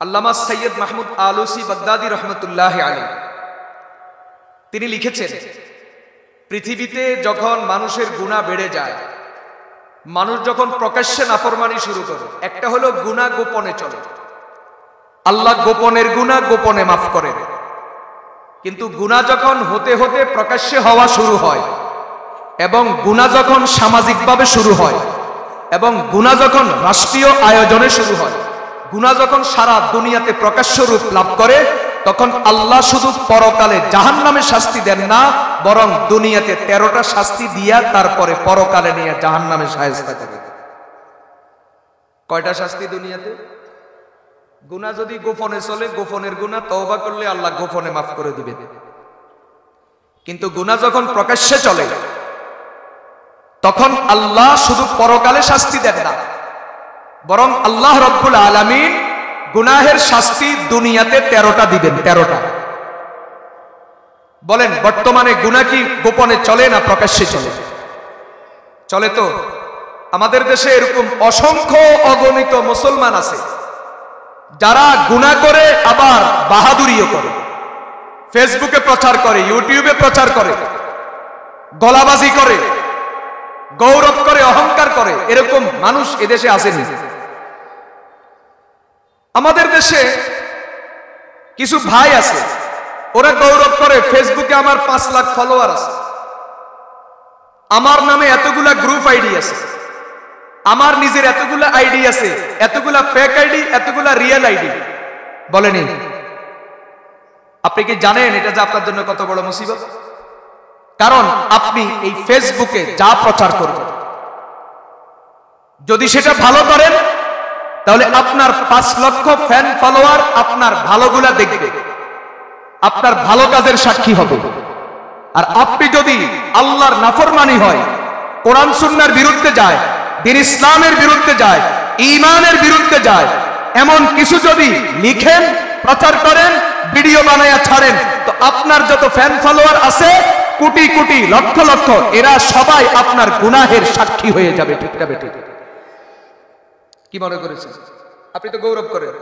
আল্লামা Syed Mahmud Alusi বাগদাদি রহমতুল্লাহ আলাইহি তিনি লিখেছেন, পৃথিবীতে যখন মানুষের গুনাহ বেড়ে যায়, মানুষ যখন প্রকাশ্যে নাফরমানি শুরু করে, একটা হলো গুনাহ গোপনে চলে, আল্লাহ গোপনের গুনাহ গোপনে মাফ করেন। কিন্তু গুনাহ যখন হতে হতে প্রকাশ্যে হওয়া শুরু হয়, এবং গুনাহ যখন সামাজিকভাবে শুরু হয়, এবং গুনাহ যখন রাষ্ট্রীয় আয়োজনে শুরু হয়, গুনাহ যখন সারা দুনিয়াতে প্রকাশ্য রূপ লাভ করে, তখন আল্লাহ শুধু পরকালে জাহান্নামে শাস্তি দেন না, বরং দুনিয়াতে 13টা শাস্তি দিয়া তারপরে পরকালে নিয়ে জাহান্নামে শায়েস্তা করেন। কয়টা শাস্তি দুনিয়াতে? গুনাহ যদি গোপনে চলে, গোপনের গুনাহ তওবা করলে আল্লাহ গোপনে মাফ করে দিবেন। কিন্তু গুনাহ যখন প্রকাশ্যে চলে, তখন আল্লাহ শুধু পরকালে শাস্তি দেন না, বরং আল্লাহ রব্বুল আলামিন গুনাহের শাস্তি দুনিয়াতে 13টা দিবেন। 13টা। বলেন, বর্তমানে গুনাহ কি গোপনে চলে না প্রকাশ্যে চলে? চলে তো। আমাদের দেশে এরকম অসংখ্য অগণিত মুসলমান আছে যারা গুনাহ করে আবার বাহাদুরিও করে, ফেসবুকে প্রচার করে, ইউটিউবে প্রচার করে, গলাবাজি করে, গৌরব করে, অহংকার করে। এরকম মানুষ এদেশে আসেনি। আমাদের দেশে কিছু ভাই আছে, ওরা গৌরব করে, ফেসবুকে আমার 5 লাখ ফলোয়ার আছে, আমার নামে এতগুলা গ্রুপ আইডি আছে, আমার নিজের এতগুলা আইডি আছে, এতগুলা ফেক আইডি, এতগুলা রিয়েল আইডি। বলেনি? আপনি কি জানেন এটা যে আপনার জন্য কত বড় মুসিবত? কারণ আপনি এই ফেসবুকে যা প্রচার করবেন, যদি সেটা ভালো করেন, তাহলে আপনার 5 লক্ষ ফ্যান ফলোয়ার আপনার ভালোগুলা দেখবে, আপনার ভালো কাজের সাক্ষী হবে। আর আপনি যদি আল্লাহর নাফরমানি হয়, কোরআন সুন্নাহর বিরুদ্ধে যায়, দ্বীন ইসলামের বিরুদ্ধে যায়, ঈমানের বিরুদ্ধে যায়, এমন কিছু যদি লিখেন, প্রচার করেন, ভিডিও বানায়া ছাড়েন, তো আপনার যত ফ্যান ফলোয়ার আছে, কোটি কোটি, লক্ষ লক্ষ, এরা সবাই আপনার গুনাহের সাক্ষী হয়ে যাবে। ঠিক না বেঠিক? কি মনে করেছেন? আপনি তো গৌরব করেন।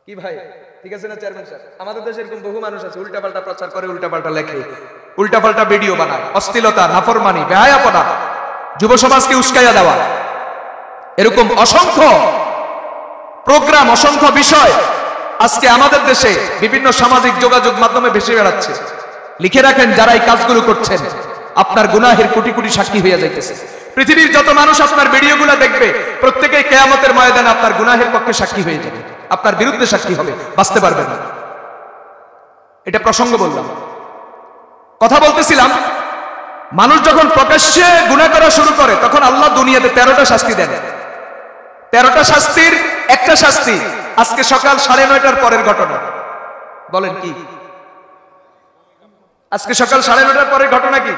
কি ভাই, ঠিক আছে না চেয়ারম্যান সাহেব? আমাদের দেশে এরকম বহু মানুষ আছে, উল্টাপাল্টা প্রচার করে, উল্টাপাল্টা লেখে, উল্টাপাল্টা ভিডিও বানায়, অশ্লীলতা, নাফরমানি, বেহায়াপনা, যুব সমাজকে উস্কাইয়া দেওয়া, এরকম অসংখ্য প্রোগ্রাম, অসংখ্য বিষয় আজকে আমাদের দেশে বিভিন্ন সামাজিক যোগাযোগ মাধ্যমে ভেসে বেড়াচ্ছে। লিখে রাখেন, যারা এই কাজগুলো করছেন, আপনার গুনাহের কোটি কোটি সাক্ষী হয়ে যাইতেছে। পৃথিবীর যত মানুষ আপনার ভিডিওগুলো দেখবে, প্রত্যেকেই কিয়ামতের ময়দানে আপনার গুনাহের পক্ষে সাক্ষী হয়ে যাবে, আপনার বিরুদ্ধে সাক্ষী হবে, বাঁচতে পারবেন না। এটা প্রসঙ্গ বললাম। কথা বলতেছিলাম, মানুষ যখন প্রকাশ্যে গুনাহ করা শুরু করে, তখন আল্লাহ দুনিয়াতে 13টা শাস্তি দেন। 13টা শাস্তির একটা শাস্তি আজকে সকাল 9:30টার পরের ঘটনা। বলেন কি? আজকে সকাল 9:30টার পরের ঘটনা কি?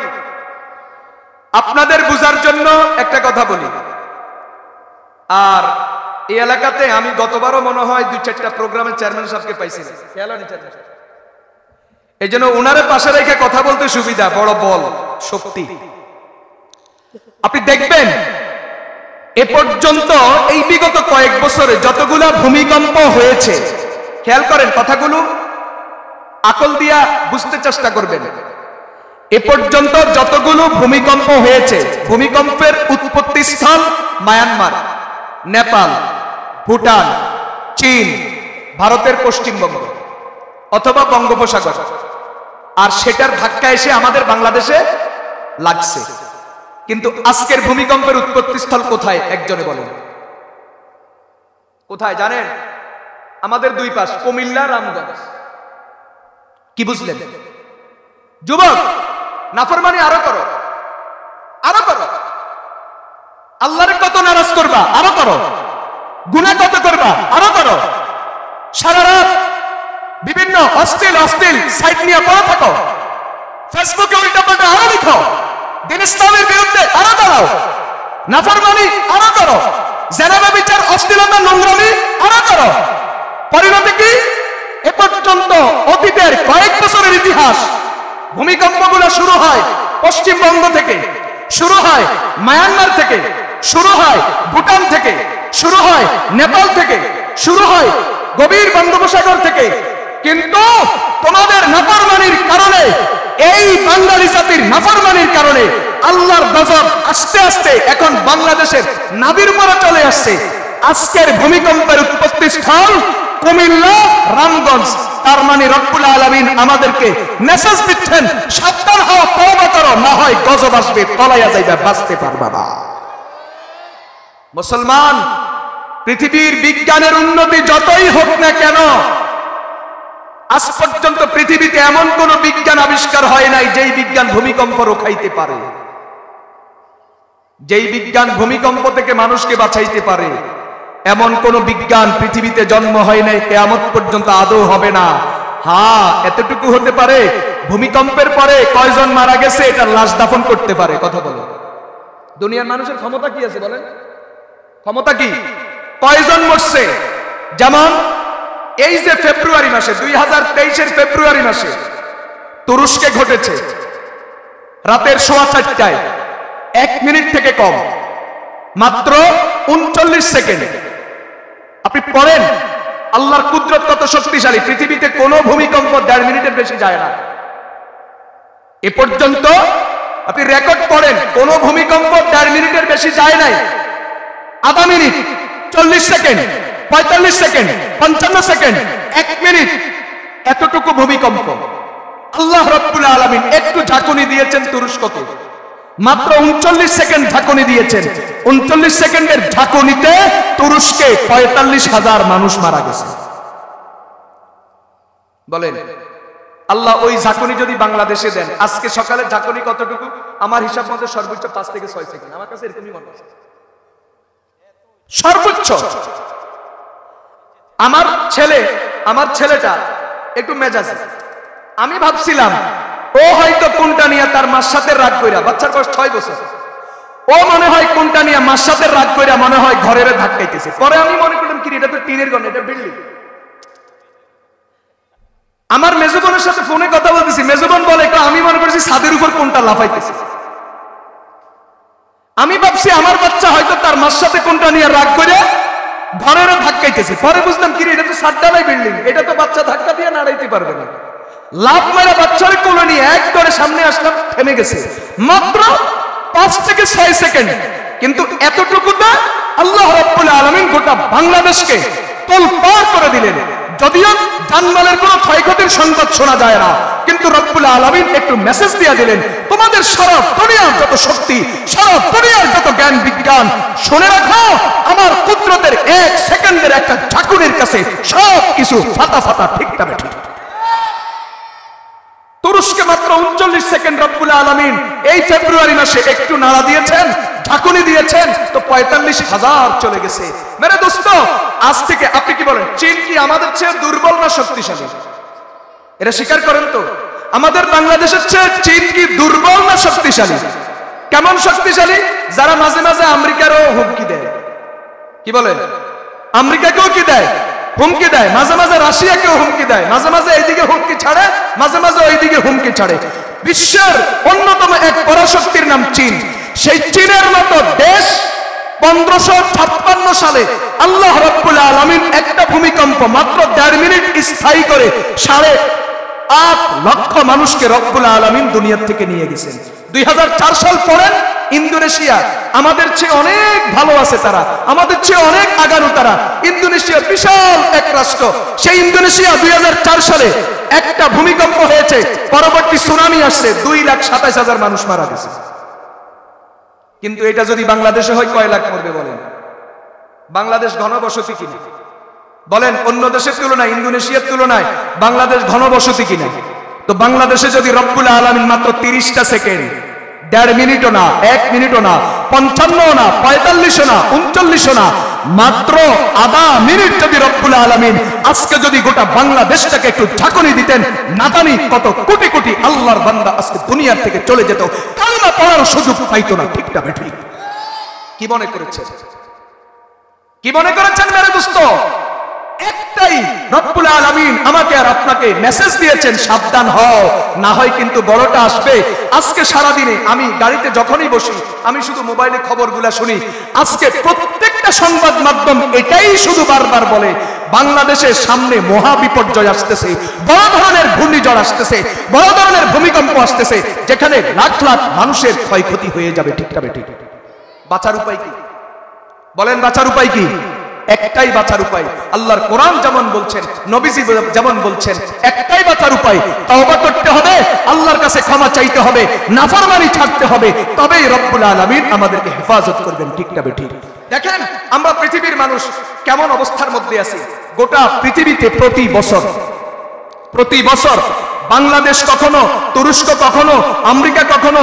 আপনাদের বুঝার জন্য একটা কথা বলি। আর এই এলাকাতে আমি গতবারও মনে হয় 2-4টা প্রোগ্রামে চেয়ারম্যান সাহেবকে পাইছিলাম, খেয়াল আনি চেয়ারম্যান সাহেব। এই জন্য ওনারে পাশে রেখে কথা বলতে সুবিধা, বড় বল, শক্তি। আপনি দেখবেন, এ পর্যন্ত এই বিগত কয়েক বছরে যতগুলা ভূমিকম্প হয়েছে, খেয়াল করেন কথাগুলো, আকল দিয়া বুঝতে চেষ্টা করবেন। এ পর্যন্ত যতগুলো ভূমিকম্প হয়েছে, ভূমিকম্পের উৎপত্তি স্থল মায়ানমার, নেপাল, ভুটান, চীন, ভারতের পশ্চিমবঙ্গ অথবা বঙ্গোপসাগর, আর সেটার ধাক্কা এসে আমাদের বাংলাদেশে লাগছে। কিন্তু আজকের ভূমিকম্পের উৎপত্তি স্থল কোথায় একজনে বলেন? কোথায় জানেন? আমাদের দুই পাশ, কুমিল্লা, রামগঞ্জ। কি বুঝলেন? যুবক, নাফরমানি আরো করো, আরো করো। আল্লাহরে কত নারাজ করবা? আরো করো। গুনাহ কত করবা? আরো করো। সারা রাত বিভিন্ন অশ্লীল সাইট নিয়ে পড়ে থাকো, ফেসবুকে উল্টাপাল্টা আরো লিখো, দ্বীন ইসলামের বিরুদ্ধে আরো দাঁড়াও, নাফরমানি আরো করো, জেনাবা বিচার, অশ্লীলতা, নোংরামি আরো করো। পরিণতি কি? এ পর্যন্ত অতীতের কয়েক বছরের ইতিহাস, ভূমিকম্পগুলো শুরু হয় পশ্চিমবঙ্গ থেকে, শুরু হয় মায়ানমার থেকে, শুরু হয় ভুটান থেকে, শুরু হয় নেপাল থেকে, শুরু হয় গভীর বঙ্গোপসাগর থেকে, কিন্তু তোমাদের নাফরমানির কারণে, এই বাঙালি জাতির নাফরমানির কারণে আল্লাহর গজব আস্তে আস্তে এখন বাংলাদেশের নাবির উপরে চলে আসছে। আজকের ভূমিকম্পের উৎপত্তি স্থল কুমিল্লা, রামগঞ্জ। তার মানে রব্বুল আলামিন আমাদেরকে মেসেজ দিচ্ছেন, সাবধান হও, তওবা করো, না হয় গজব আসবে, তলাইয়া যাইবা, বাঁচতে পারবা না। মুসলমান, পৃথিবীর বিজ্ঞানের উন্নতি যতই হোক না কেন, আজ পর্যন্ত পৃথিবীতে এমন কোন বিজ্ঞান আবিষ্কার হয় নাই যেই বিজ্ঞান ভূমিকম্প রোখাইতে পারে, যেই বিজ্ঞান ভূমিকম্প থেকে মানুষকে বাঁচাইতে পারে। এমন কোন বিজ্ঞান পৃথিবীতে জন্ম হয় নাই, কিয়ামত পর্যন্ত আদৌ হবে না। হ্যাঁ, এতটুকু হতে পারে, ভূমিকম্পের পরে কয়জন মারা গেছে এটা লাশ দাফন করতে পারে। কথা বলো, দুনিয়ার মানুষের ক্ষমতা কি আছে বলেন? ক্ষমতা কি? কয়জন মরছে? যেমন এই যে ফেব্রুয়ারি মাসে, 2023-এর ফেব্রুয়ারি মাসে তুরস্কে ঘটেছে, রাতের 4:15টায়, 1 মিনিট থেকে কম, মাত্র 39 সেকেন্ড। আপনি পড়েন আল্লাহর কুদরত কত শক্তিশালী। পৃথিবীতে কোনো ভূমিকম্প 1.5 মিনিটের বেশি যায় না এ পর্যন্ত। আপনি রেকর্ড পড়েন, কোন ভূমিকম্প 1.5 মিনিটের বেশি যায় নাই। আধা minute, 40 second, 45 second, 55 second, 1 minute, এতটুকু ভূমিকম্প। আল্লাহ রাব্বুল আলামিন একটু ঝাঁকুনি দিয়েছেন তুরস্ককে, মাত্র 39 সেকেন্ড ঝাঁকুনি দিয়েছেন। 39 সেকেন্ডের ঝাঁকুনিতে তুরস্কে 45,000 মানুষ মারা গেছে। বলেন, আল্লাহ ওই ঝাঁকুনি যদি বাংলাদেশে দেন, আজকে সকালে ঝাঁকুনি কতটুকু? আমার হিসাব মতে সর্বোচ্চ 5 থেকে 6 সেকেন্ড। আমার কাছে এরকমই মনে হয় সর্বোচ্চ। আমার ছেলেটা একটু মেজাজ, আমি ভাবছিলাম ও হয়তো কোনটা নিয়ে তার মার সাথে রাগ কইরা, বাচ্চার বয়স 6 বছর, ও মনে হয় কোনটা নিয়ে মার সাথে রাগ কইরা মনে হয় ঘরের ধাক্কাইতেছে। পরে আমি মনে করলাম কি, এটা তো টিনের ঘর, এটা বিল্ডিং। আমার মেজবোনের সাথে ফোনে কথা বলতেছি, মেজবোন বলে আমি মনে করছি ছাদের উপর কোনটা লাফাইতেছে। আমি ভাবছি আমার বাচ্চা হয়তো তার মার সাথে কোনটা নিয়ে রাগ করে ঘরের ধাক্কাইতেছে। পরে বুঝলাম কি, এটা তো সাততলাই বিল্ডিং, এটা তো বাচ্চা ধাক্কা দিয়ে নাড়াইতে পারবে না। লাভ মেরা বাচ্চার কোলে নিয়ে একবারে সামনে আসলাম, থেমে গেছে মাত্র 5 থেকে 6 সেকেন্ড। কিন্তু এতটুকুতে আল্লাহ রাব্বুল আলামিন গোটা বাংলাদেশকে তোলপাড় করে দিলেন। যদিও জানমালের কোনো ক্ষয়ক্ষতির সংবাদ শোনা যায় না, কিন্তু রব্বুল আলামিন একটু মেসেজ দিয়ে দিলেন, তোমাদের সারা দুনিয়ার যত শক্তি, সারা দুনিয়ার যত জ্ঞান বিজ্ঞান, শুনে রাখো আমার কুদরতের 1 সেকেন্ডের একটা ঝাঁকুনির কাছে সব কিছু ফাটা ফাটা, ঠিকটা ঠিক। তুরস্কে মাত্র 39 সেকেন্ড রব্বুল আলামিন এই ফেব্রুয়ারি মাসে একটু নাড়া দিয়েছেন, ঝাঁকুনি দিয়েছেন, তো 45,000 চলে গেছে। মেরে দোস্ত, আজ থেকে আপনি কি বলেন, চীন কি আমাদের চেয়ে দুর্বল না শক্তিশালী? এটা স্বীকার করেন তো। আমাদের বাংলাদেশের চেয়ে চীন কি দুর্বল না শক্তিশালী? কেমন শক্তিশালী? যারা মাঝে মাঝে আমেরিকারও হুমকি দেয়। কি বলেন? আমেরিকাকেও কি দেয়? হুমকি দেয়। মাঝে মাঝে রাশিয়াকেও হুমকি দেয়, মাঝে মাঝে এইদিকে হুমকি ছাড়ে, মাঝে মাঝে ওইদিকে হুমকি ছাড়ে। বিশ্বের অন্যতম এক পরাশক্তির নাম চীন। সেই চীনের মতো দেশ 1556 সালে আল্লাহ রাব্বুল আলামিন একটা ভূমিকম্প মাত্র 1.5 মিনিট স্থায়ী করে 8.5 লক্ষ মানুষকে রব্বুল আলামিন দুনিয়া থেকে নিয়ে গেছেন। 2004 সাল পরে ইন্দোনেশিয়া আমাদের চেয়ে অনেক ভালো আছে, তারা আমাদের চেয়ে অনেক আগানো। তারা ইন্দোনেশিয়া বিশাল এক রাষ্ট্র। সেই ইন্দোনেশিয়া 2004 সালে একটা ভূমিকম্প হয়েছে, পরবর্তী সুনামি আসছে, 2,27,000 মানুষ মারা গেছে। কিন্তু এটা যদি বাংলাদেশে হয় কয় লাখ মরবে বলেন? বাংলাদেশ ঘনবসতি কিনা বলেন? অন্য দেশের তুলনায়, ইন্দোনেশিয়ার তুলনায় বাংলাদেশ ঘনবসতি কিনা? তো বাংলাদেশে যদি রব্বুল আলামিন মাত্র 30টা সেকেন্ড, 1.5 মিনিটও না, 1 মিনিটও না, 55ও না, 45ও না, 39ও না, মাত্র আধা মিনিট যদি রব্বুল আলামিন আজকে যদি গোটা বাংলাদেশটাকে একটু ঝাঁকুনি দিতেন, না জানি কত কোটি কোটি আল্লাহর বান্দা আজকে দুনিয়ার থেকে চলে যেত, কালিমা পড়ার সুযোগ পাইতো না। ঠিকটা বেঠিক? কি মনে করেছেন? কি মনে করেছেন মেরে দোস্ত? একটাই রব্বুল আলামিন আমাকে আর আপনাকে মেসেজ দিয়েছেন, সাবধান হও, না হয় কিন্তু বড়টা আসবে। আজকে সারা দিনে আমি গাড়িতে যখনই বসি আমি শুধু মোবাইলে খবরগুলো শুনি। আজকে প্রত্যেকটা সংবাদ মাধ্যম এটাই শুধু বারবার বলে, বাংলাদেশের সামনে মহা বিপর্যয় আসতেছে, বড় ধরনের ঘূর্ণিঝড় আসতেছে, বড় ধরনের ভূমিকম্প আসতেছে, যেখানে লাখ লাখ মানুষের ক্ষয়ক্ষতি হয়ে যাবে। ঠিক না বেঠিক? বাঁচার উপায় কি বলেন? বাঁচার উপায় কি? একটাই বাঁচার উপায়, আল্লাহর কোরআন যেমন বলছেন, নবীজি যেমন বলছেন, একটাই বাঁচার উপায়, তওবা করতে হবে, আল্লাহর কাছে ক্ষমা চাইতে হবে, নাফরমানি ছাড়তে হবে, তবেই রব্বুল আলামিন আমাদেরকে হেফাজত করবেন। ঠিক না বেঠিক? দেখেন আমরা পৃথিবীর মানুষ কেমন অবস্থার মধ্যে আছি। গোটা পৃথিবীতে প্রতি বছর বাংলাদেশ কখনো, তুরস্ক কখনো, আমেরিকা কখনো,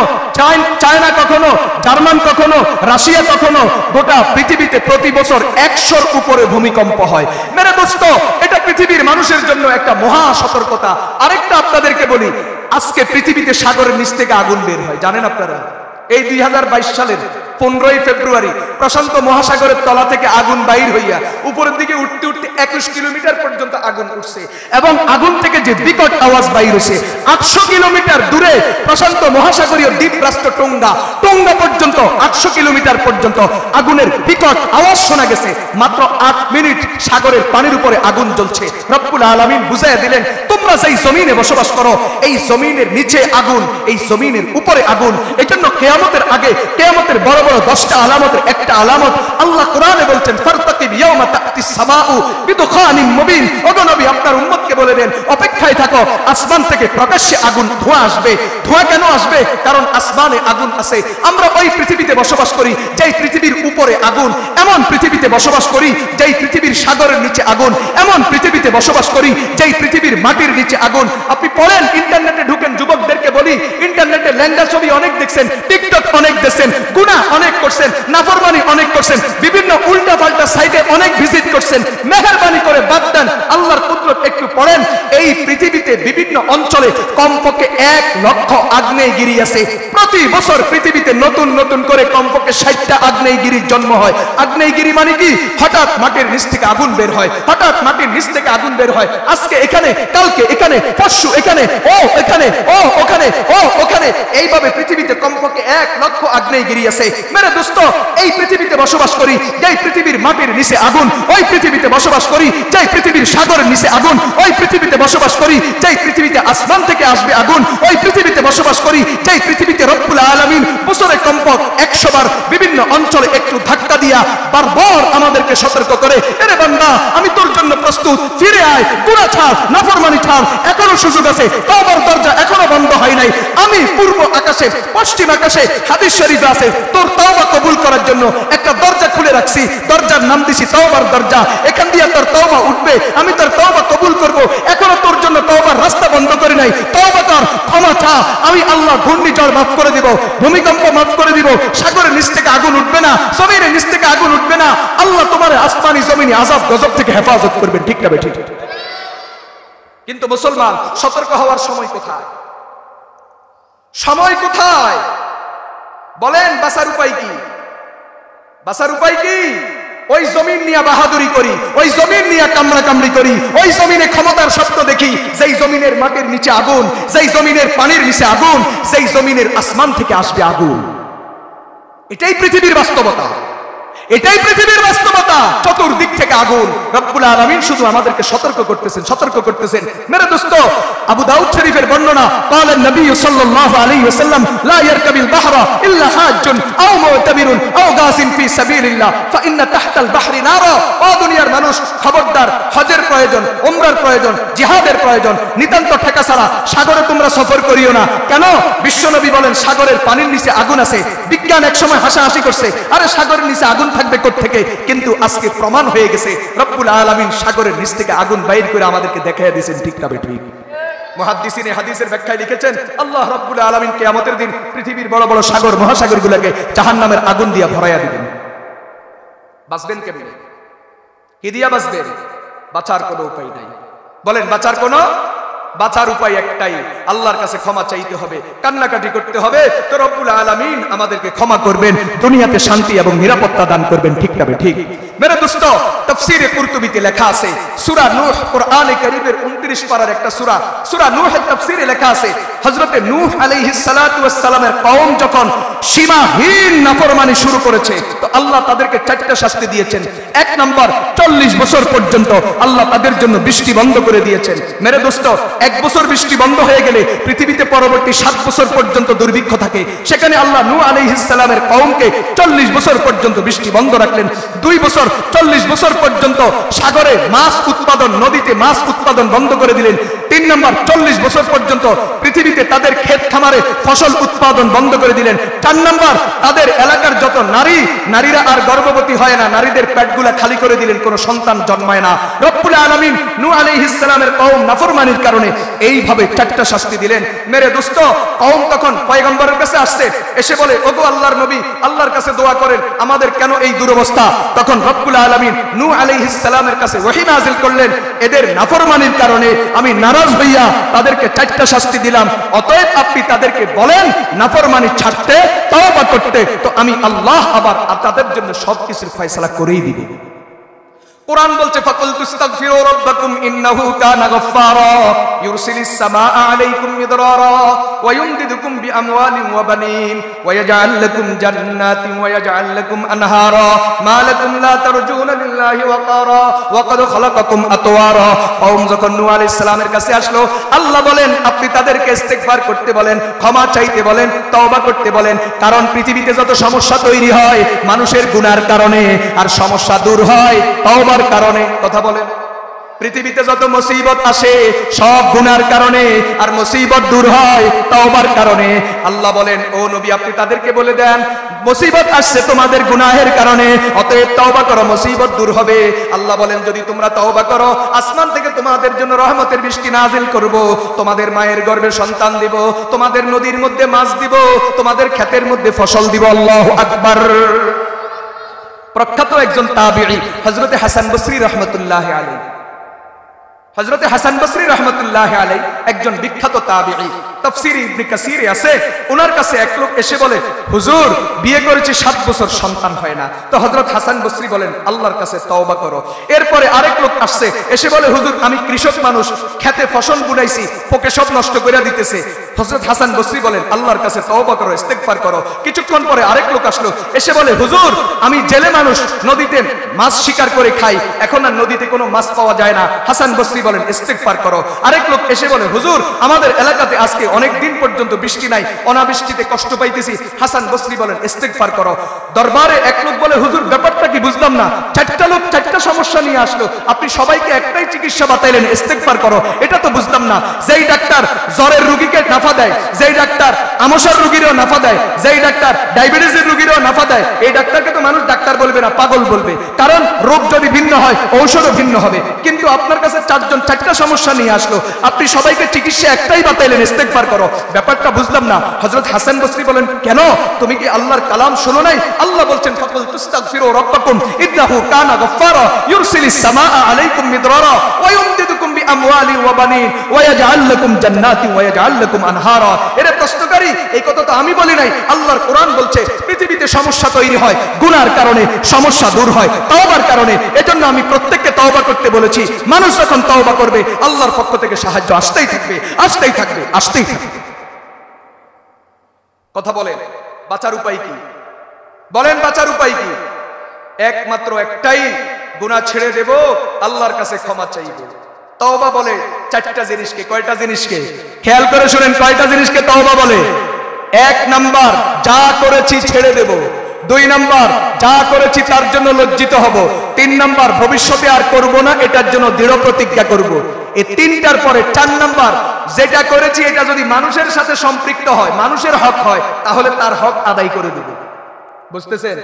চায়না কখনো, জার্মান কখনো, রাশিয়া কখনো, গোটা পৃথিবীতে প্রতি বছর 100-র উপরে ভূমিকম্প হয়। মেরে দোস্ত, এটা পৃথিবীর মানুষের জন্য একটা মহা সতর্কতা। আরেকটা আপনাদেরকে বলি, আজকে পৃথিবীতে সাগরের নিচ থেকে আগুন বের হয়, জানেন আপনারা? এই 2022 সালের 15ই ফেব্রুয়ারি প্রশান্ত মহাসাগরের তলা থেকে আগুন বাইর হইয়া উপরের দিকে উঠতে উঠতে 21 কিলোমিটার পর্যন্ত আগুন উঠছে, এবং আগুন থেকে যে বিকট আওয়াজ বাইর হয়েছে, 800 কিলোমিটার দূরে প্রশান্ত মহাসাগরীয় দ্বীপ রাষ্ট্র টোঙ্গা পর্যন্ত 800 কিলোমিটার পর্যন্ত আগুনের বিকট আওয়াজ শোনা গেছে। মাত্র 8 মিনিট সাগরের পানির উপরে আগুন জ্বলছে। রব্বুল আলামিন বুঝাইয়া দিলেন, তোমরা যেই জমিনে বসবাস করো, এই জমিনের নিচে আগুন, এই জমিনের উপরে আগুন। এজন্য কিয়ামতের আগে, কিয়ামতের বড় বড় 10টা আলামতের একটা আলামত আল্লাহ কোরআনে বলছেন, ফারতাকিব ইয়াওমা তাতিস সামাউ বিদুখানিম মুবিন। ওগো নবী, আপনার উম্মতকে বলে দেন, অপেক্ষায় থাকো, আসমান থেকে প্রকাশ্যে আগুন, ধোঁয়া আসবে। ধোঁয়া কেন আসবে? কারণ আসমানে আগুন আছে। আমরা ওই পৃথিবীতে বসবাস করি যেই পৃথিবীর উপরে আগুন, এমন পৃথিবীতে বসবাস করি যেই পৃথিবীর সাগরের নিচে আগুন, এমন পৃথিবীতে বসবাস করি যেই পৃথিবীর মাটির নিচে আগুন। আপনি পড়েন, ইন্টারনেটে ঢুকেন, যুবকদেরকে বলি, ইন্টারনেটে ল্যাংড়া ছবি অনেক দেখছেন, টিকটক অনেক দেখছেন, গুনাহ অনেক করছেন, নাফরমানি অনেক করছেন, বিভিন্ন উল্টা পাল্টা সাইটে অনেক ভিজিট করছেন। মেহেরবানি করে বাদ দেন, আল্লাহর কুদরত একটু পড়েন। এই পৃথিবীতে বিভিন্ন অঞ্চলে কমপক্ষে 1 লক্ষ আগ্নেয়গিরি আছে। প্রতি বছর পৃথিবীতে নতুন নতুন করে কমপক্ষে 60টা আগ্নেয়গিরির জন্ম হয়। আগ্নেয়গিরি মানে কি? হঠাৎ মাটির নিচ থেকে আগুন বের হয়, হঠাৎ মাটির নিচ থেকে আগুন বের হয়। আজকে এখানে, কালকে এখানে, পরশু এখানে, ও এখানে, ও ওখানে, ও ওখানে, এইভাবে পৃথিবীতে কমপক্ষে 1 লক্ষ আগ্নেয়গিরি আছে। মেরে দোস্ত, এই পৃথিবীতে বসবাস করি যেই পৃথিবীর মাটির নিচে আগুন, ওই পৃথিবীতে বসবাস করি যেই পৃথিবীর সাগরের নিচে আগুন, ওই পৃথিবীতে বসবাস করি যেই পৃথিবীতে আসমান থেকে আসবে আগুন, ওই পৃথিবীতে বসবাস করি যেই পৃথিবীতে রব্বুল আলামিন বছরে কমপক্ষে 100 বার বিভিন্ন অঞ্চলে একটু ধাক্কা দিয়া বারবার আমাদেরকে সতর্ক করে, এরে বান্দা, আমি তোর জন্য প্রস্তুত, ফিরে আয়, গুনাহ ছাড়, নাফরমানি ছাড়, এখনো সুযোগ আছে, তওবার দরজা এখনো বন্ধ হয় নাই। আমি পূর্ব আকাশে, পশ্চিম আকাশে, হাদিস শরীফে আছে, তোর তওবা কবুল করার জন্য একটা দরজা খুলে রাখছি, দরজার নাম দিছি তওবার দরজা। এখান দিয়ে তোর তওবা উঠবে, আমি তোর তওবা কবুল করব। এখনো তোর জন্য তওবার রাস্তা বন্ধ করে নাই, তওবা কর, ক্ষমা চা, আমি আল্লাহ ঘূর্ণিঝড় মাফ করে দিব, ভূমিকম্প মাফ করে দিব, সাগরের নিচ থেকে আগুন উঠবে না, জমিনের নিচ থেকে আগুন উঠবে না। আল্লাহ তোমার আসমানি জমিনি আযাব গজব থেকে হেফাজত করবেন। ঠিক না বেঠিক? কিন্তু মুসলমান, সতর্ক হওয়ার সময় কোথায়? সময় কোথায়? বলেন, বাঁচার উপায় কি? বাঁচার উপায় কি? ওই জমিন নিয়ে বাহাদুরি করি, ওই জমিন নিয়ে কামড়া কামড়ি করি, ওই জমিনে ক্ষমতার স্বপ্ন দেখি, যেই জমিনের মাটির নিচে আগুন, যেই জমিনের পানির নিচে আগুন, যেই জমিনের আসমান থেকে আসবে আগুন। এটাই পৃথিবীর বাস্তবতা, এটাই পৃথিবীর বাস্তবতা। চতুর্দিক থেকে আগুন। রব্বুল আলামিন শুধু আমাদেরকে সতর্ক করতেছেন। মেরে দোস্ত, আবু দাউদ শরীফের বর্ণনা, قال النبي صلى الله عليه وسلم لا يركب البحر الا حاج او معتمر او غاز في سبيل الله فان تحت البحر نارا। ও দুনিয়ার মানুষ, খবরদার, হজের প্রয়োজন, উমরার প্রয়োজন, জিহাদের প্রয়োজন, নিতান্ত ঠেকা ছাড়া সাগরে তোমরা সফর করিও না। কেন? বিশ্বনবী বলেন, সাগরের পানির নিচে আগুন আছে। বিজ্ঞান একসময় হাসাহাসি করছে, আরে সাগরের নিচে আগুন থাকবে কোত্থেকে? কিন্তু আজকে প্রমাণ হয়ে গেছে, রব্বুল আলামিন সাগরের নিচ থেকে আগুন বাইর করে আমাদেরকে দেখাইয়া দিয়েছেন। ঠিক না বেঠিক? মুহাদ্দিসিনে হাদিসের ব্যাখ্যায় লিখেছেন, আল্লাহ রাব্বুল আলামিন কিয়ামতের দিন পৃথিবীর বড় বড় সাগর, মহাসাগরগুলোকে জাহান্নামের আগুন দিয়া ভরাইয়া দিবেন। বাঁচবেন কেমনে? কি দিয়া বাঁচবেন? বাঁচার কোনো উপায় নাই। বলেন, বাঁচার কোনো বাঁচার উপায় একটাই, আল্লাহর কাছে ক্ষমা চাইতে হবে, কান্নাকাটি করতে হবে, তো রব্বুল আলামিন আমাদেরকে ক্ষমা করবেন, দুনিয়াতে শান্তি এবং নিরাপত্তা দান করবেন। ঠিক তবে ঠিক মেরে দোস্ত, তাফসীরে কুরতুবীতে লেখা আছে সূরা নূহ, কোরআনে কারীমের 29 পারার একটা সূরা, সূরা নূহের তাফসীরে লেখা আছে হযরতে নূহ আলাইহিস সালাতু ওয়াস সালামের কওম যখন সীমাহীন নাফরমানি শুরু করেছে, তো আল্লাহ তাদেরকে 4টা শাস্তি দিয়েছেন। 1 নাম্বার, 40 বছর পর্যন্ত আল্লাহ তাদের জন্য বৃষ্টি বন্ধ করে দিয়েছেন। মেরে দোস্ত, 1 বছর বৃষ্টি বন্ধ হয়ে গেলে পৃথিবীতে পরবর্তী 7 বছর পর্যন্ত দুর্ভিক্ষ থাকে। সেখানে আল্লাহ নূহ আলাইহিস সালামের কওমকে 40 বছর পর্যন্ত বৃষ্টি বন্ধ রাখলেন। 2 বছর 40 বছর পর্যন্ত সাগরে মাছ উৎপাদন, নদীতে মাছ উৎপাদন বন্ধ করে দিলেন। 3 নাম্বার, 40 বছর পর্যন্ত পৃথিবীতে তাদের ক্ষেত খামারে ফসল উৎপাদন বন্ধ করে দিলেন। 4 নাম্বার, তাদের এলাকার যত নারীরা আর গর্ভবতী হয় না, নারীদের পেটগুলা খালি করে দিলেন, কোনো সন্তান জন্মায় না। রব্বুল আলামিন নূহ আলাইহিস সালামের কওম নাফরমানির কারণে এইভাবে 4টা শাস্তি দিলেন। মেরে দোস্ত, কওম তখন পয়গম্বরের কাছে আসছে, এসে বলে, ওগো আল্লাহর নবী, আল্লাহর কাছে দোয়া করেন, আমাদের কেন এই দুরবস্থা? তখন রব্বুল আলামিন নূহ আলাইহিস সালামের কাছে ওহী নাযিল করলেন, এদের নাফরমানির কারণে আমি নারাজ হইয়া তাদেরকে 4টা শাস্তি দিলাম, অতএব আপনি তাদেরকে বলেন নাফরমানি ছাড়তে, তওবা করতে, তো আমি আল্লাহ আবার তাদের জন্য সবকিছুর ফয়সালা করেই দিব। কোরআন বলছে ফাকুলতু ইস্তাগফিরু রাব্বাকুম ইন্নাহু কানা গাফফারা ইউরসিলিস সামাআ আলাইকুম মিদরারা ওয়া ইউমদিদুকুম বিআমওয়ালিন ওয়া বানিন ওয়া ইয়াজআল লাকুম জান্নাতিন ওয়া ইয়াজআল লাকুম আনহারা মা লাকুম লা তারজুনা লিল্লাহি ওয়াকারা ওয়া ক্বাদ খালাকাকুম আতওয়ারা। কওম যখন নূহ আলাইহিস সালামের কাছে আসলো, আল্লাহ বলেন আপনি তাদেরকে ইস্তিগফার করতে বলেন, ক্ষমা চাইতে বলেন, তওবা করতে বলেন, কারণ পৃথিবীতে যত সমস্যা তৈরি হয় মানুষের গুনার কারণে, আর সমস্যা দূর হয় তওবার কারণে। কথা বলেন, পৃথিবীতে যত মুসিবত আসে সব গুনার কারণে, আর মুসিবত দূর হয় তওবার কারণে। আল্লাহ বলেন, ও নবী আপনি তাদেরকে বলে দেন মুসিবত আসছে তোমাদের গুনাহের কারণে, অতএব তওবা করো, মুসিবত দূর হবে। আল্লাহ বলেন যদি তোমরা তওবা করো, আসমান থেকে তোমাদের জন্য রহমতের বৃষ্টি নাজিল করব, তোমাদের মায়ের গর্ভে সন্তান দিব, তোমাদের নদীর মধ্যে মাছ দিব, তোমাদের ক্ষেতের মধ্যে ফসল দিব। আল্লাহু আকবার। প্রখ্যাত একজন তাবিঈ হযরতে হাসান বসরি রাহমাতুল্লাহি আলাইহি, হযরতে হাসান বসরি রাহমাতুল্লাহি আলাইহি একজন বিখ্যাত তাবিঈ, তাফসীর ইবনে কাসীরে আছে, ওনার কাছে এক লোক এসে বলে, হুজুর বিয়ে করেছি 7 বছর সন্তান হয় না। তো হযরত হাসান বসরি বলেন আল্লাহর কাছে তওবা করো। এরপরে আরেক লোক আসছে, এসে বলে, হুজুর আমি কৃষক মানুষ, খেতে ফসল বুনাইছি, পোকে সব নষ্ট করে দিতেছে। হযরত হাসান বসরি বলেন আল্লাহর কাছে তওবা করো, ইস্তিগফার করো। কিছুক্ষণ পরে আরেক লোক আসলো, এসে বলে, হুজুর আমি জেলে মানুষ, নদীতে মাছ শিকার করে খাই, এখন আর নদীতে কোনো মাছ পাওয়া যায় না। হাসান বসরি বলেন ইস্তিগফার করো। আরেক লোক এসে বলে, হুজুর আমাদের এলাকাতে আজকে অনেক দিন পর্যন্ত বৃষ্টি নাই, অনাবৃষ্টিতে কষ্ট পাইতেছি। হাসান বসরি বলেন ইস্তিগফার করো। দরবারে এক লোক বলে, হুজুর ব্যাপারটা কি বুঝলাম না, 4টা লোক 4টা সমস্যা নিয়ে আসলো, আপনি সবাইকে একটাই চিকিৎসা বাতাইলেন, ইস্তিগফার করো, এটা তো বুঝলাম না। যেই ডাক্তার জ্বরের রোগীকে নাফা দেয়, যেই ডাক্তার আমশার রোগীরও নাফা দেয়, যেই ডাক্তার ডায়াবেটিসের রোগীরও নাফা দেয়, এই ডাক্তারকে তো মানুষ ডাক্তার বলবে না, পাগল বলবে, কারণ রোগ যদি ভিন্ন হয় ঔষধও ভিন্ন হবে। কিন্তু আপনার কাছে 4টা সমস্যা নিয়ে আসলো, আপনি সবাইকে চিকিৎসা একটাই বাতাইলেন, ইস্তিগফার করো, ব্যাপারটা বুঝলাম না। হযরত হাসান বসরি বলেন, কেন তুমি কি আল্লাহর কালাম শোনো নাই? আল্লাহ বলছেন ফাকুলতু ইস্তাগফিরু রাব্বাকুম ইন্নাহু কানা গাফফারা ইউরসিলিস সামাআ আলাইকুম মিদরারা ওয়া ইউমদিদুকুম বিআমওয়ালিন ওয়া বানিন ওয়া ইয়াজআল লাকুম জান্নাতিন ওয়া ইয়াজআল লাকুম আনহারা। এর প্রশ্নকারী এই কথা তো আমি বলি নাই, আল্লাহর কোরআন বলছে পৃথিবীতে সমস্যা তৈরি হয় গুনার কারণে, সমস্যা দূর হয় তওবার কারণে। এজন্য আমি প্রত্যেককে তওবা করতে বলেছি। মানুষ যখন তওবা করবে আল্লাহর পক্ষ থেকে সাহায্য আসতেই থাকবে, আসতেই থাকবে, আসতেই থাকবে। কথা বলেন, বাঁচার উপায় কি? বলেন বাঁচার উপায় কি? একমাত্র একটাই, গুনাহ ছেড়ে দেব, আল্লাহর কাছে ক্ষমা চাইব। তওবা বলে 4টা জিনিসকে। কয়টা জিনিসকে? খেয়াল করে শুনেন, কয়টা জিনিসকে তওবা বলে? 1 নাম্বার, যা করেছি ছেড়ে দেব। 2 নাম্বার, যা করেছি তার জন্য লজ্জিত হব। 3 নাম্বার, ভবিষ্যতে আর করব না, এটার জন্য দৃঢ় প্রতিজ্ঞা করব। এই 3টার পরে 4 নাম্বার, যেটা করেছি এটা যদি মানুষের সাথে সম্পৃক্ত হয়, মানুষের হক হয়, তাহলে তার হক আদায় করে দেব। বুঝতেছেন?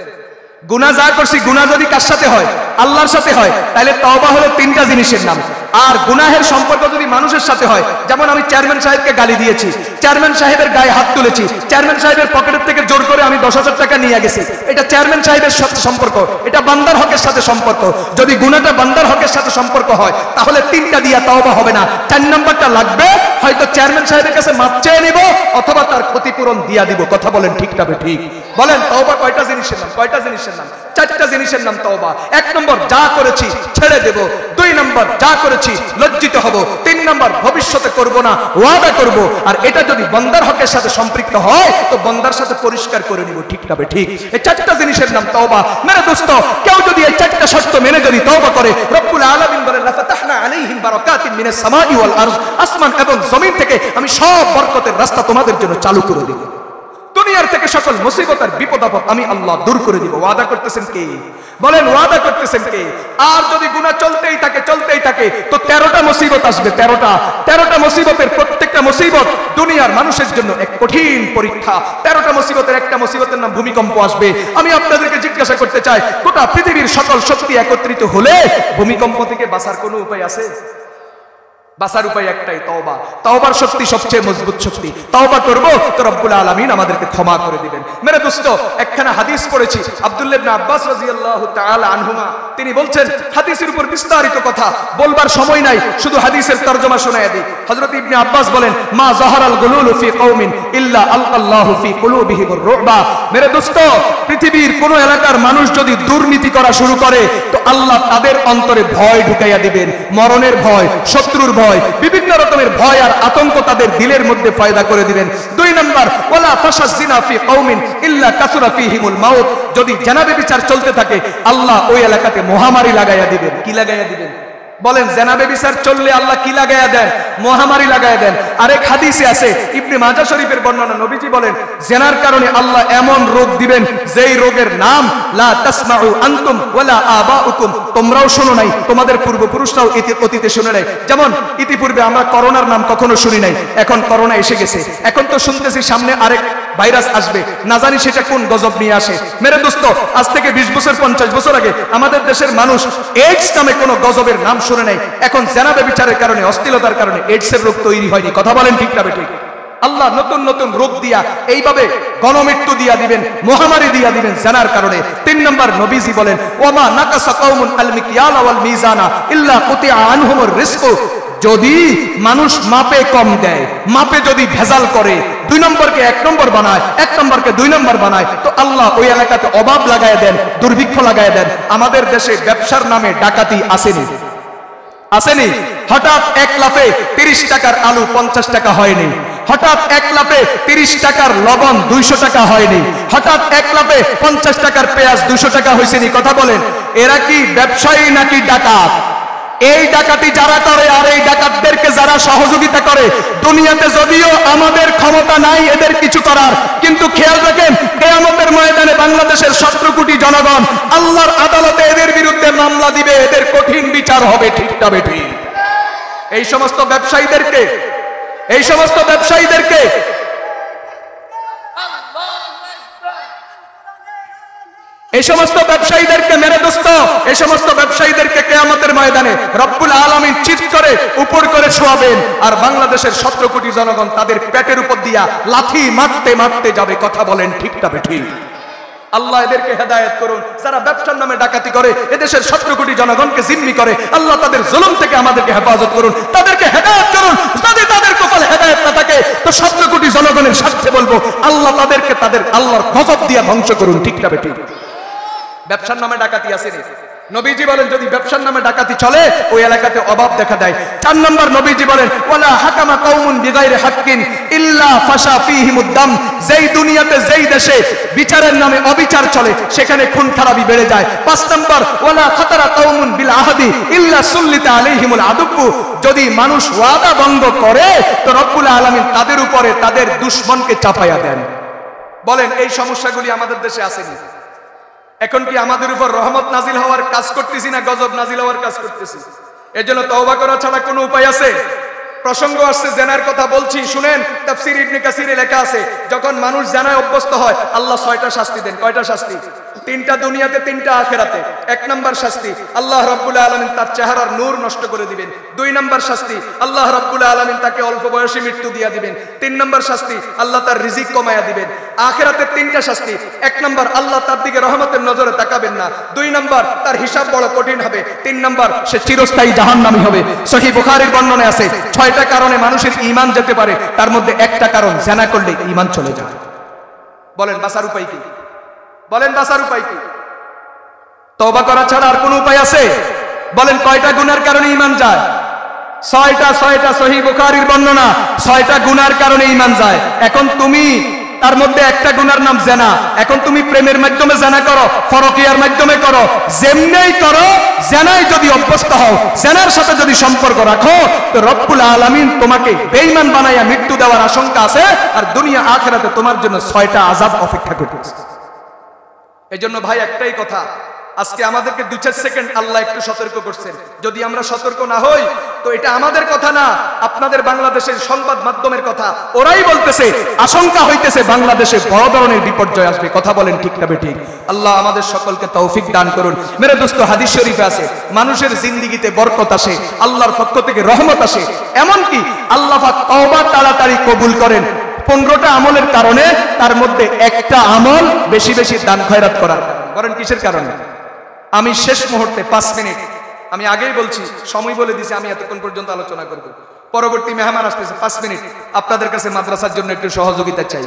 গুনাহ যা করছি, গুনাহ যদি কার সাথে হয়? আল্লাহর সাথে হয়, তাহলে তওবা হলো 3টা জিনিসের নাম। আর গুনাহের সম্পর্ক যদি মানুষের সাথে হয়, যেমন আমি চেয়ারম্যান সাহেবকে গালি দিয়েছি, চেয়ারম্যান সাহেবের গায়ে হাত তুলেছি, চেয়ারম্যান সাহেবের পকেটের থেকে জোর করে আমি 10,000 টাকা নিয়ে গেছি, এটা চেয়ারম্যান সাহেবের সাথে সম্পর্ক, এটা বান্দার হকের সাথে সম্পর্ক। যদি গুনাহটা বান্দার হকের সাথে সম্পর্ক হয় তাহলে 3টা দিয়া তওবা হবে না, 4 নাম্বারটা লাগবে, হয়তো চেয়ারম্যান সাহেবের কাছে মাপ চেয়ে নিব অথবা তার ক্ষতিপূরণ দিয়া দিব। কথা বলেন ঠিক না ঠিক? বলেন তওবা কয়টা জিনিসের নাম? কয়টা জিনিসের নাম? 4টা জিনিসের নাম তওবা। 1 নম্বর যা করেছি ছেড়ে দেব, 2 নম্বর যা করেছি লজ্জিত হব, 3 নম্বর ভবিষ্যতে করব না, ওয়াদা করব। আর এটা যদি বান্দার হকের সাথে সম্পৃক্ত হয় তো বান্দার সাথে পরিষ্কার করে নিব। ঠিক না ঠিক? এই 4টা জিনিসের নাম তওবা। মেরে দোস্ত, কেউ যদি এই 4টা শর্ত মেনে যদি তওবা করে, রব্বুল আলামিন বলেন লাফাতাহনা আলাইহিম বারাকাতিন মিনাস সামাই ওয়াল আরদ, আসমান এবং জমিন থেকে আমি সব বরকতের রাস্তা তোমাদের জন্য চালু করে দেব। দুনিয়ার থেকে সকল মুসিবত আর বিপদ আপদ আমি আল্লাহ দূর করে দিব। ওয়াদা করতেছেন কে? বলেন ওয়াদা করতেছেন কে? আর যদি গুনাহ চলতেই থাকে তো 13টা মুসিবত আসবে। 13টা মুসিবতের প্রত্যেকটা মুসিবত দুনিয়ার মানুষের জন্য এক কঠিন পরীক্ষা। 13টা মুসিবতের একটা মুসিবতের নাম ভূমিকম্প আসবে। আমি আপনাদেরকে জিজ্ঞাসা করতে চাই, গোটা পৃথিবীর সকল শক্তি একত্রিত হলে ভূমিকম্প থেকে বাঁচার কোনো উপায় আছে? বাঁচার উপায় একটাই, তওবা। তওবার শক্তি সবচেয়ে মজবুত শক্তি। তওবা করব তো রব্বুল আলামিন আমাদেরকে ক্ষমা করে দিবেন। মেরে দোস্ত, একখানা হাদিস পড়েছি আব্দুল্লাহ ইবনে আব্বাস রাদিয়াল্লাহু তাআলা আনহুমা, তিনি বলছেন, হাদিসের উপর বিস্তারিত কথা বলবার সময় নাই, শুধু হাদিসের তরজমা শোনায় দিই। হযরত ইবনে আব্বাস বলেন, মা যাহারাল গুলুলু ফি কওমিন ইল্লা আলকাল্লাহু ফি কুলুবিহিমুর রুবা। মেরে দোস্ত, পৃথিবীর কোন এলাকার মানুষ যদি দুর্নীতি করা শুরু করে তো আল্লাহ তাদের অন্তরে ভয় ঢুকাইয়া দিবেন, মরণের ভয়, শত্রুর ভয়, বিভিন্ন রকমের ভয় আর আতঙ্ক তাদের দিলের মধ্যে পয়দা করে দিবেন। 2 নম্বর, ওয়ালা ফাশাজ জিনা ফি কওমিন ইল্লা কাসুরা ফিহিমুল মাউত। যদি জেনা ব্যভিচার চলতে থাকে আল্লাহ ওই এলাকাতে মহামারী লাগাইয়া দিবেন। কি লাগাইয়া দিবেন? বলেন, জেনা ব্যভিচার চললে আল্লাহ কি লাগাইয়া দেন? মহামারী লাগাইয়া দেন। আরেক হাদিসে আছে, ইবনে মাজাহ শরীফের বর্ণনা, নবীজি বলেন, জেনার কারণে আল্লাহ এমন রোগ দিবেন যেই রোগের নাম লা তাসমাউ আনতুম ওয়ালা আবাউকুম। তোমরাও শোনো নাই, তোমাদের পূর্বপুরুষরাও অতীতে শুনে নাই। যেমন ইতিপূর্বে আমরা করোনার নাম কখনো শুনি নাই, এখন করোনা এসে গেছে। এখন তো শুনতেছি সামনে আরেক ভাইরাস আসবে, না জানি সেটা কোন গজব নিয়ে আসে। মেরে দোস্ত, আজ থেকে 20 বছর 50 বছর আগে আমাদের দেশের মানুষ এইডস নামে কোনো গজবের নাম শুনে নাই। এখন জেনা ব্যভিচারের কারণে, অশ্লীলতার কারণে এইডসের রোগ তৈরি হয়নি। কথা বলেন ঠিক না ঠিক? আল্লাহ নতুন নতুন রোগ দিয়া এইভাবে গণমৃত্যু দিয়া দিবেন, মহামারী দিয়া দিবেন জেনার কারণে। 3 নম্বর, নবীজি বলেন, ওয়ামা নাকাসা কওমুন আল মিকিয়াল ওয়াল মিজানা ইল্লা কুতিআ আনহুমুর রিজকু। যদি মানুষ মাপে কম দেয়, মাপে যদি ভেজাল করে, 2 নম্বরকে 1 নম্বর বানায়, 1 নম্বরকে 2 নম্বর বানায়, তো আল্লাহ ওই এলাকাতে অভাব লাগায় দেন, দুর্ভিক্ষ লাগায় দেন। আমাদের দেশে ব্যবসার নামে ডাকাতি আসেনি? আসেনি? হঠাৎ 1 লাফে 30 টাকার আলু 50 টাকা হয়নি, হঠাৎ 1 লাফে 30 টাকার লবণ 200 টাকা হয়নি, হঠাৎ 1 লাফে 50 টাকার পেঁয়াজ 200 টাকা হয়েছেনি। কথা বলেন, এরা কি ব্যবসায়ী নাকি ডাকাত? এই ডাকাতি যারা করে আর এই ডাকাতদেরকে যারা সহযোগিতা করে, দুনিয়াতে যদিও আমাদের ক্ষমতা নাই এদের কিছু করার, কিন্তু খেয়াল রাখেন, কিয়ামতের ময়দানে বাংলাদেশের 17 কোটি জনগণ আল্লাহর আদালতে এদের বিরুদ্ধে মামলা দিবে, এদের কঠিন বিচার হবে। ঠিক না বেঠিক? এই সমস্ত ব্যবসায়ীদেরকে মেরে দোস্ত, এই সমস্ত ব্যবসায়ীদেরকে কিয়ামতের ময়দানে রব্বুল আলামিন চিৎ করে উপর করে শোয়াবেন, আর বাংলাদেশের 17 কোটি জনগণ তাদের পেটের উপর দিয়া লাথি মারতে মারতে যাবে। কথা বলেন ঠিক না ঠিক? আল্লাহ এদেরকে হেদায়েত করুন। যারা ব্যবসার নামে ডাকাতি করে, এদেশের 17 কোটি জনগণকে জিম্মি করে, আল্লাহ তাদের জুলুম থেকে আমাদেরকে হেফাজত করুন, তাদেরকে হেদায়েত করুন। যদি তাদের কপালে হেদায়েত না থাকে তো 17 কোটি জনগণের স্বার্থে বলবো, আল্লাহ তাদেরকে তাদের আল্লাহর গজব দিয়ে ধ্বংস করুন। ঠিক না ঠিক? ব্যবসার নামে ডাকাতি আসেনি? নবীজি বলেন, যদি ব্যবসার নামে ডাকাতি চলে ওই এলাকাতে অভাব দেখা দেয়। 4 নম্বর, নবীজি বলেন, ওয়ালা হাকামা কওমুন বিগাইরি হাক্কিন ইল্লা ফাশা ফীহিমুদ দাম। যেই দুনিয়াতে, যেই দেশে বিচারের নামে অবিচার চলে সেখানে খুন খারাপি বেড়ে যায়। 5 নম্বর, ওয়ালা খাতারা কওমুন বিল আহদি ইল্লা সুল্লিতা আলাইহিমুল আদুব্বু। যদি মানুষ ওয়াদা ভঙ্গ করে তো রব্বুল আলামিন তাদের উপরে তাদের দুশমনকে চাপাইয়া দেন। বলেন, এই সমস্যাগুলি আমাদের দেশে আসেনি? এখন কি আমাদের উপর রহমত নাজিল হওয়ার কাজ করতেছি না গজব নাজিল হওয়ার কাজ করতেছি? এজন্য তওবা করা ছাড়া কোনো উপায় আছে? প্রসঙ্গ আসছে জেনার কথা, বলছি শুনেন। তাফসীর ইবনে কাসিরে লেখা আছে, যখন মানুষ জেনায় অভ্যস্ত হয় আল্লাহ 6টা শাস্তি দেন। কয়টা শাস্তি? তিনটা দুনিয়াতে, তিনটা আখিরাতে। এক নাম্বার শাস্তি, আল্লাহ রাব্বুল আলামিন তার চেহারার নূর নষ্ট করে দিবেন। দুই নাম্বার শাস্তি, আল্লাহ রাব্বুল আলামিন তাকে অল্প বয়সে মৃত্যু দিয়া দিবেন। তিন নাম্বার শাস্তি, আল্লাহ তার রিজিক কমায়া দিবেন। আখিরাতে তিনটা শাস্তি। এক নাম্বার, আল্লাহ তার দিকে রহমতের নজরে তাকাবেন না। দুই নাম্বার, তার হিসাব বড় কঠিন হবে। তিন নাম্বার, সে চিরস্থায়ী জাহান্নামী হবে। সহিহ বুখারীর বর্ণনায় আছে 6টা কারণে মানুষের ঈমান যেতে পারে, তার মধ্যে একটা কারণ, জিনা করলে ঈমান চলে যায়। বলেন বাঁচার উপায় কি? বলেন বাঁচার উপায় কি? তওবা করা ছাড়া আর কোন উপায় আছে? বলেন কয়টা গুনার কারণে ঈমান যায়? 6টা সহিহ বুখারীর বর্ণনা, 6টা গুনার কারণে ঈমান যায়। এখন তুমি তার মধ্যে একটা গুনার নাম জিনা। এখন তুমি প্রেমের মাধ্যমে জিনা করো, ফরকিয়ার মাধ্যমে করো, যেমনেই করো, জিনায় যদি অভ্যস্ত হও, জিনার সাথে যদি সম্পর্ক রাখো, তো রব্বুল আলামিন তোমাকে বেঈমান বানায়া মৃত্যু দেওয়ার আশঙ্কা আছে। আর দুনিয়া আখিরাতে তোমার জন্য 6টা আযাব অপেক্ষা করতেছে। এজন্য ভাই একটাই কথা, আজকে আমাদেরকে 2-4 সেকেন্ড আল্লাহ একটু সতর্ক করছেন। যদি আমরা সতর্ক না হই, তো এটা আমাদের কথা না, আপনাদের বাংলাদেশের সংবাদ মাধ্যমের কথা। ওরাই বলতেছে, আশঙ্কা হইতেছে বাংলাদেশে বড় ধরনের বিপর্যয় আসবে। কথা বলেন ঠিক না বেঠিক? আল্লাহ আমাদের সকলকে তৌফিক দান করুন। মেরে দোস্ত, হাদিস শরীফে আছে মানুষের জিন্দেগিতে বরকত আসে, আল্লাহর পক্ষ থেকে রহমত আসে। এমনকি আল্লাহ পাক তওবা তাড়াতাড়ি কবুল করেন 15টা আমলের কারণে। তার মধ্যে একটা আমল বেশি বেশি দান খয়রাত করার। বলেন কিসের কারণে? আমি শেষ মুহূর্তে 5 মিনিট, আমি আগেই বলছি, সময় বলে দিছি, আমি এতক্ষণ পর্যন্ত আলোচনা করব। পরবর্তী মেহমান আসতেছে, 5 মিনিট আপনাদের কাছে মাদ্রাসার জন্য একটু সহযোগিতা চাই।